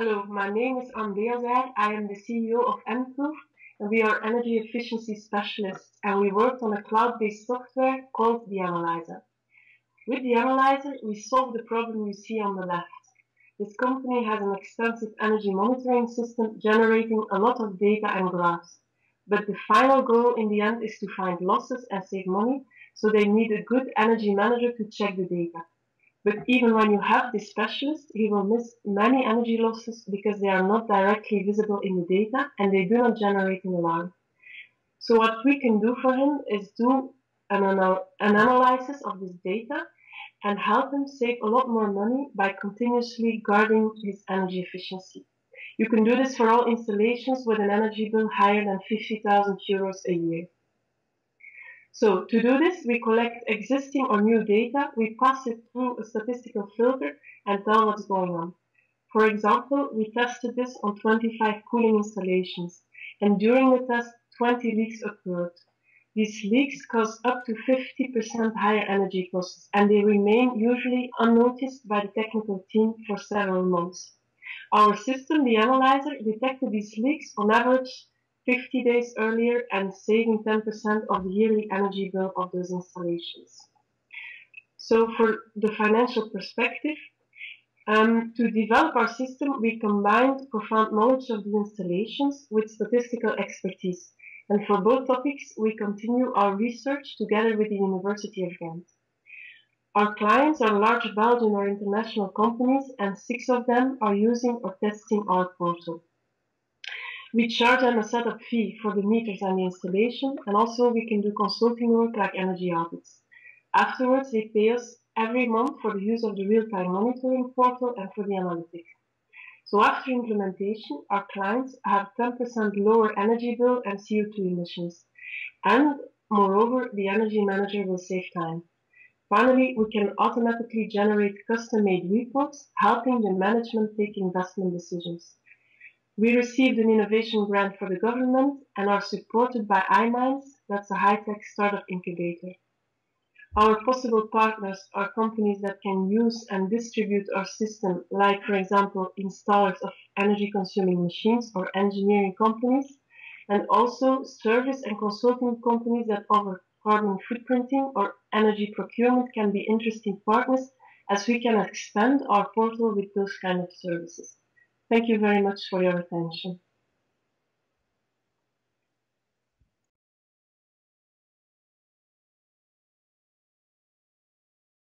Hello, my name is Anne Beelzaar. I am the CEO of Mproof, and we are energy efficiency specialists, and we worked on a cloud-based software called the Analyzer. With the Analyzer, we solve the problem you see on the left. This company has an extensive energy monitoring system generating a lot of data and graphs. But the final goal in the end is to find losses and save money, so they need a good energy manager to check the data. But even when you have this specialist, he will miss many energy losses because they are not directly visible in the data and they do not generate an alarm. So what we can do for him is do an analysis of this data and help him save a lot more money by continuously guarding his energy efficiency. You can do this for all installations with an energy bill higher than 50,000 euros a year. So to do this, we collect existing or new data, we pass it through a statistical filter and tell what's going on. For example, we tested this on 25 cooling installations, and during the test, 20 leaks occurred. These leaks cause up to 50% higher energy costs, and they remain usually unnoticed by the technical team for several months. Our system, the Analyzer, detected these leaks on average 50 days earlier and saving 10% of the yearly energy bill of those installations. So for the financial perspective, to develop our system, we combined profound knowledge of the installations with statistical expertise. And for both topics, we continue our research together with the University of Ghent. Our clients are large Belgian or international companies, and 6 of them are using or testing our portal. We charge them a setup fee for the meters and the installation, and also we can do consulting work like energy audits. Afterwards, they pay us every month for the use of the real-time monitoring portal and for the analytics. So after implementation, our clients have 10% lower energy bill and CO2 emissions. And moreover, the energy manager will save time. Finally, we can automatically generate custom-made reports, helping the management take investment decisions. We received an innovation grant for the government and are supported by iMinds, that's a high-tech startup incubator. Our possible partners are companies that can use and distribute our system, like, for example, installers of energy-consuming machines or engineering companies, and also service and consulting companies that offer carbon footprinting or energy procurement can be interesting partners, as we can expand our portal with those kind of services. Thank you very much for your attention.